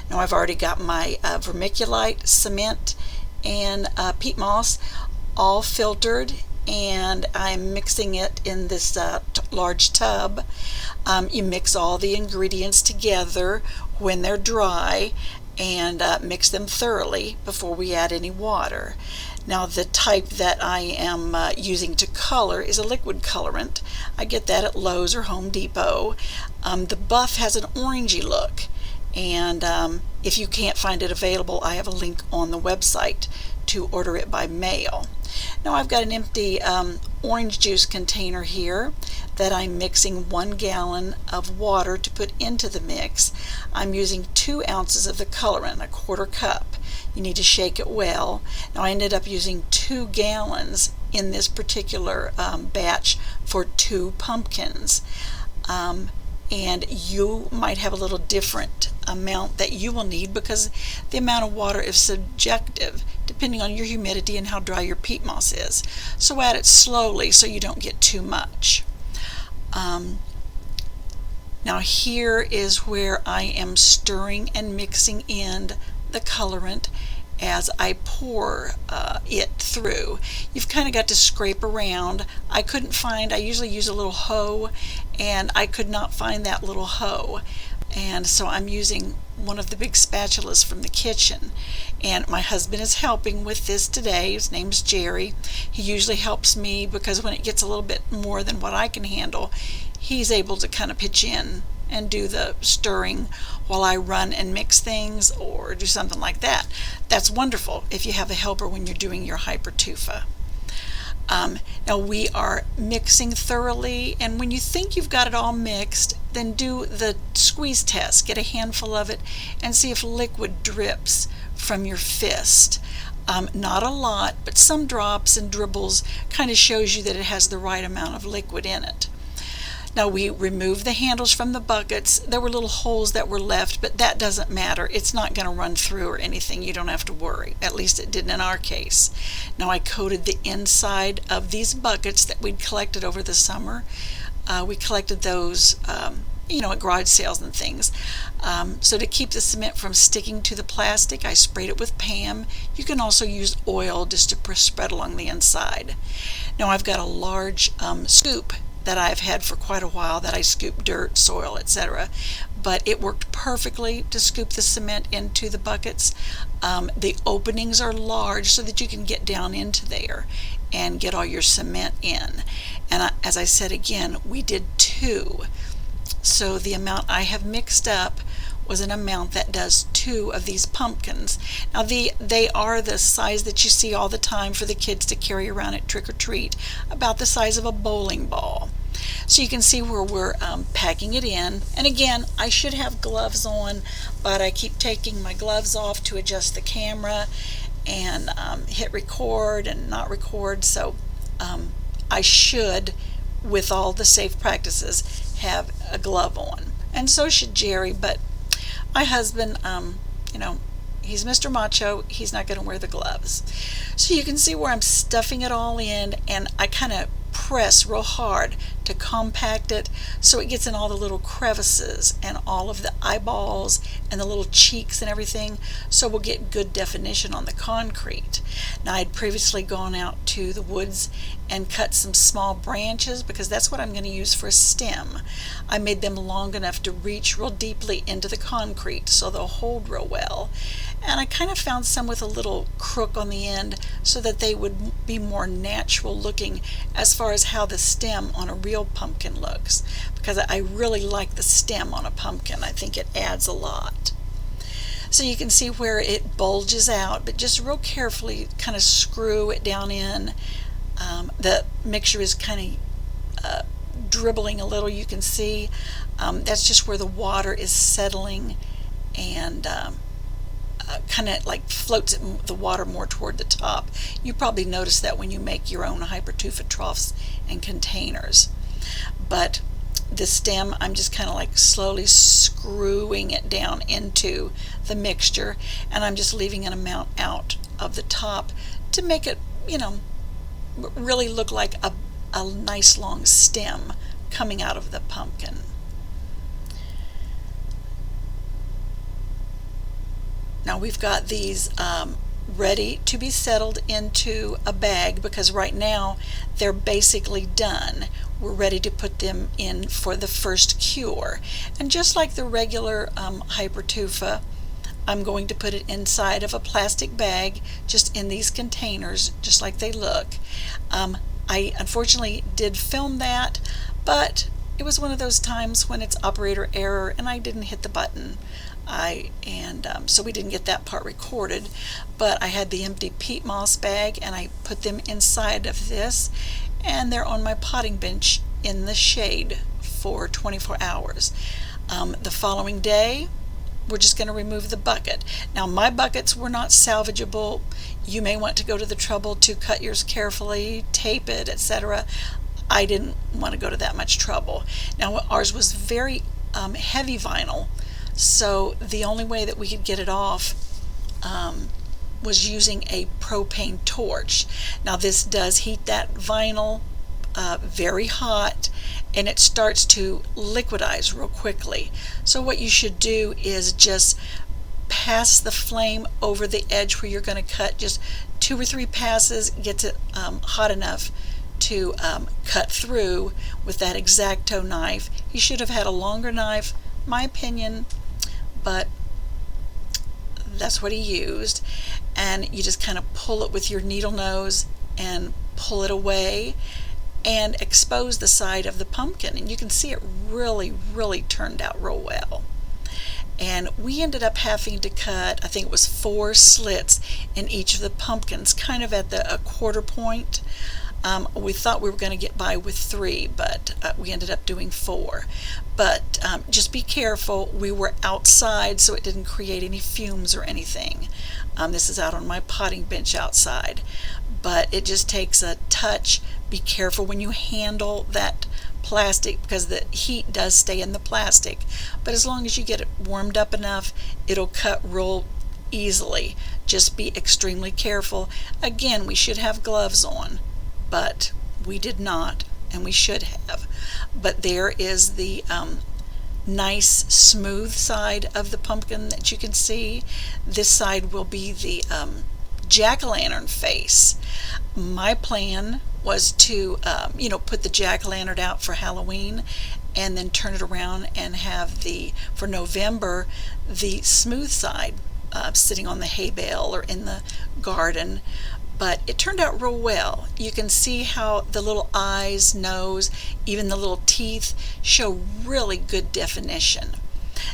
Now I've already got my vermiculite, cement, and peat moss all filtered, and I'm mixing it in this large tub. You mix all the ingredients together when they're dry and mix them thoroughly before we add any water. Now the type that I am using to color is a liquid colorant. I get that at Lowe's or Home Depot. The buff has an orangey look, and if you can't find it available, I have a link on the website to order it by mail. Now I've got an empty orange juice container here that I'm mixing 1 gallon of water to put into the mix. I'm using 2 ounces of the colorant, 1/4 cup. You need to shake it well. Now I ended up using 2 gallons in this particular batch for 2 pumpkins. And you might have a little different amount that you will need because the amount of water is subjective depending on your humidity and how dry your peat moss is. So add it slowly so you don't get too much. Now here is where I am stirring and mixing in the colorant as I pour it through. You've kind of got to scrape around. I usually use a little hoe, and I could not find that little hoe. And so I'm using one of the big spatulas from the kitchen. And my husband is helping with this today. His name's Jerry. He usually helps me because when it gets a little bit more than what I can handle, he's able to kind of pitch in and do the stirring while I run and mix things or do something like that. That's wonderful if you have a helper when you're doing your Hypertufa. Now we are mixing thoroughly, and when you think you've got it all mixed, then do the squeeze test. Get a handful of it and see if liquid drips from your fist. Not a lot, but some drops and dribbles kind of shows you that it has the right amount of liquid in it. Now we removed the handles from the buckets. There were little holes that were left, but that doesn't matter. It's not going to run through or anything. You don't have to worry. At least it didn't in our case. Now I coated the inside of these buckets that we'd collected over the summer. We collected those at garage sales and things. So to keep the cement from sticking to the plastic, I sprayed it with Pam. You can also use oil just to spread along the inside. Now I've got a large scoop that I've had for quite a while that I scoop dirt, soil, etc. But it worked perfectly to scoop the cement into the buckets. The openings are large so that you can get down into there and get all your cement in. And as I said again, we did 2. So the amount I have mixed up was an amount that does 2 of these pumpkins. Now they are the size that you see all the time for the kids to carry around at trick or treat, about the size of a bowling ball. So you can see where we're packing it in. And again, I should have gloves on, but I keep taking my gloves off to adjust the camera and hit record and not record. So I should, with all the safe practices, have a glove on. And so should Jerry, but my husband, he's Mr. Macho. He's not going to wear the gloves. So you can see where I'm stuffing it all in, and I kind of press real hard to compact it so it gets in all the little crevices and all of the eyeballs and the little cheeks and everything, so we'll get good definition on the concrete. Now I had previously gone out to the woods and cut some small branches because that's what I'm going to use for a stem. I made them long enough to reach real deeply into the concrete so they'll hold real well. And I kind of found some with a little crook on the end so that they would be more natural looking as far as how the stem on a real pumpkin looks, because I really like the stem on a pumpkin. I think it adds a lot. So you can see where it bulges out, but just real carefully kind of screw it down in. The mixture is kind of dribbling a little, you can see. That's just where the water is settling and kind of like floats the water more toward the top. You probably notice that when you make your own Hypertufa troughs and containers. But the stem, I'm just kind of like slowly screwing it down into the mixture, and I'm just leaving an amount out of the top to make it, really look like a nice long stem coming out of the pumpkin. Now we've got these ready to be settled into a bag because right now they're basically done. We're ready to put them in for the first cure. And just like the regular Hypertufa, I'm going to put it inside of a plastic bag, just in these containers, just like they look. I unfortunately did film that, but it was one of those times when it's operator error and I didn't hit the button. So we didn't get that part recorded, but I had the empty peat moss bag and I put them inside of this, and they're on my potting bench in the shade for 24 hours. The following day, we're just going to remove the bucket. Now my buckets were not salvageable. You may want to go to the trouble to cut yours carefully, tape it, etc. I didn't want to go to that much trouble. Now ours was very heavy vinyl, so the only way that we could get it off was using a propane torch. Now this does heat that vinyl very hot, and it starts to liquidize real quickly. So what you should do is just pass the flame over the edge where you're going to cut. Just 2 or 3 passes gets it hot enough to cut through with that X-Acto knife. You should have had a longer knife, my opinion, but that's what he used. And you just kind of pull it with your needle nose and pull it away and expose the side of the pumpkin, and you can see it really turned out real well. And we ended up having to cut, I think it was 4 slits in each of the pumpkins, kind of at the quarter point. We thought we were going to get by with 3, but we ended up doing 4. But just be careful. We were outside, so it didn't create any fumes or anything. This is out on my potting bench outside, but it just takes a touch. Be careful when you handle that plastic because the heat does stay in the plastic, but as long as you get it warmed up enough, it'll cut real easily. Just be extremely careful. Again, we should have gloves on, but we did not, and we should have. But there is the nice smooth side of the pumpkin that you can see. This side will be the jack-o'-lantern face. My plan was to put the jack-o'-lantern out for Halloween and then turn it around and have for November, the smooth side sitting on the hay bale or in the garden. But it turned out real well. You can see how the little eyes, nose, even the little teeth show really good definition.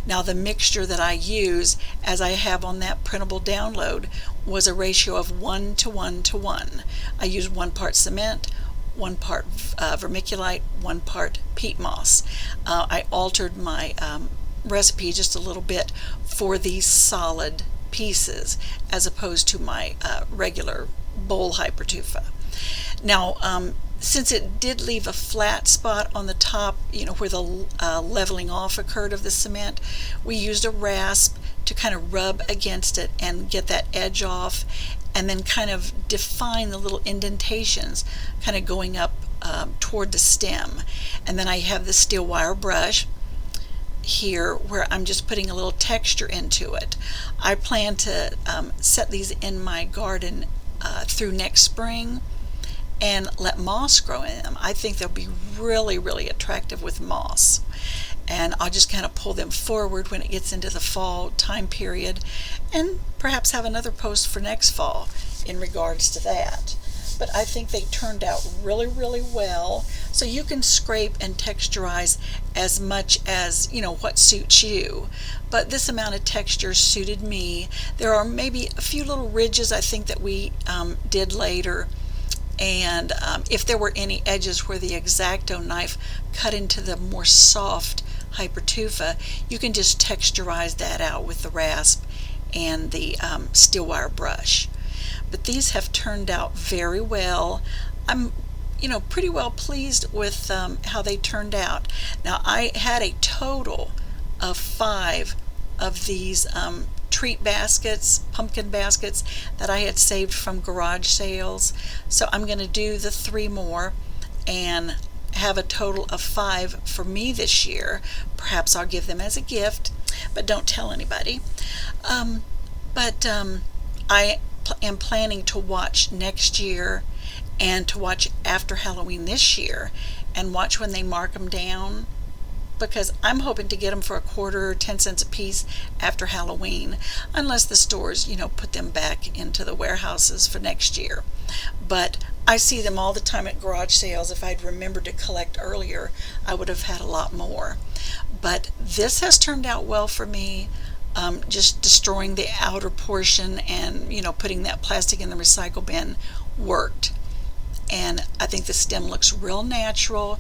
Now the mixture that I use, as I have on that printable download, was a ratio of 1 to 1 to 1. I used 1 part cement, 1 part vermiculite, 1 part peat moss. I altered my recipe just a little bit for these solid pieces as opposed to my regular bowl Hypertufa. Now since it did leave a flat spot on the top, where the leveling off occurred of the cement, we used a rasp to kind of rub against it and get that edge off, and then kind of define the little indentations kind of going up toward the stem. And then I have the steel wire brush here where I'm just putting a little texture into it. I plan to set these in my garden through next spring and let moss grow in them. I think they'll be really attractive with moss. And I'll just kind of pull them forward when it gets into the fall time period, and perhaps have another post for next fall in regards to that. But I think they turned out really well. So you can scrape and texturize as much as what suits you, but this amount of texture suited me. There are maybe a few little ridges I think that we did later, and if there were any edges where the X-Acto knife cut into the more soft Hypertufa, you can just texturize that out with the rasp and the steel wire brush. But these have turned out very well. I'm pretty well pleased with how they turned out. Now I had a total of 5 of these treat baskets, pumpkin baskets that I had saved from garage sales. So I'm going to do the 3 more and have a total of 5 for me this year. Perhaps I'll give them as a gift, but don't tell anybody. But I am planning to watch next year and to watch after Halloween this year and watch when they mark them down, because I'm hoping to get them for a quarter or 10 cents a piece after Halloween, unless the stores, put them back into the warehouses for next year. But I see them all the time at garage sales. If I'd remembered to collect earlier, I would have had a lot more. But this has turned out well for me. Just destroying the outer portion and putting that plastic in the recycle bin worked. And I think the stem looks real natural.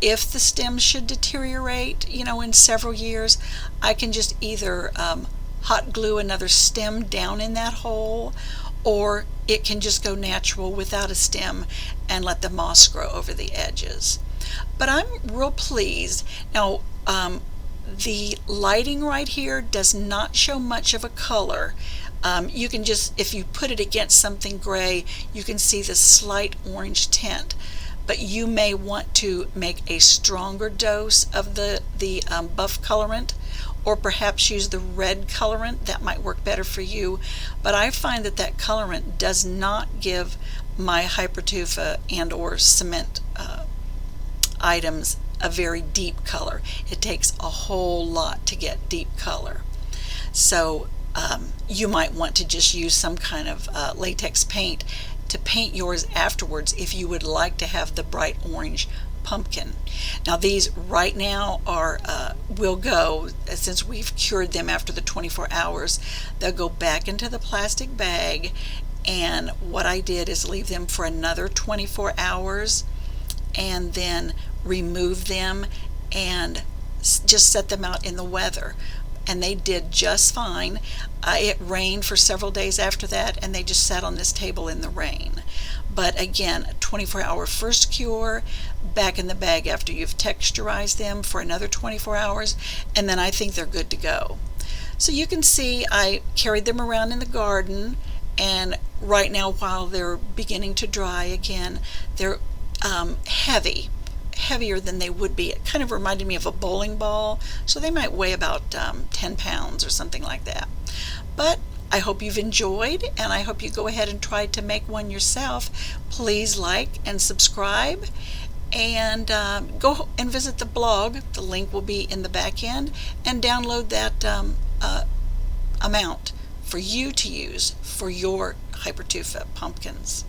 If the stem should deteriorate, in several years, I can just either hot glue another stem down in that hole, or it can just go natural without a stem and let the moss grow over the edges. But I'm real pleased. Now, the lighting right here does not show much of a color. You can just, if you put it against something gray, you can see the slight orange tint. But you may want to make a stronger dose of the buff colorant, or perhaps use the red colorant. That might work better for you. But I find that colorant does not give my Hypertufa and or cement items a very deep color. It takes a whole lot to get deep color. So you might want to just use some kind of latex paint to paint yours afterwards if you would like to have the bright orange pumpkin. Now these right now are will go, since we've cured them after the 24 hours, they'll go back into the plastic bag. And what I did is leave them for another 24 hours and then remove them and just set them out in the weather. And they did just fine. It rained for several days after that, and they just sat on this table in the rain. But again, a 24-hour first cure, back in the bag after you've texturized them for another 24 hours, and then I think they're good to go. So you can see I carried them around in the garden, and right now while they're beginning to dry again, they're heavier than they would be. It kind of reminded me of a bowling ball, so they might weigh about 10 pounds or something like that. But I hope you've enjoyed, and I hope you go ahead and try to make one yourself. Please like and subscribe, and go and visit the blog. The link will be in the back end, and download that amount for you to use for your Hypertufa pumpkins.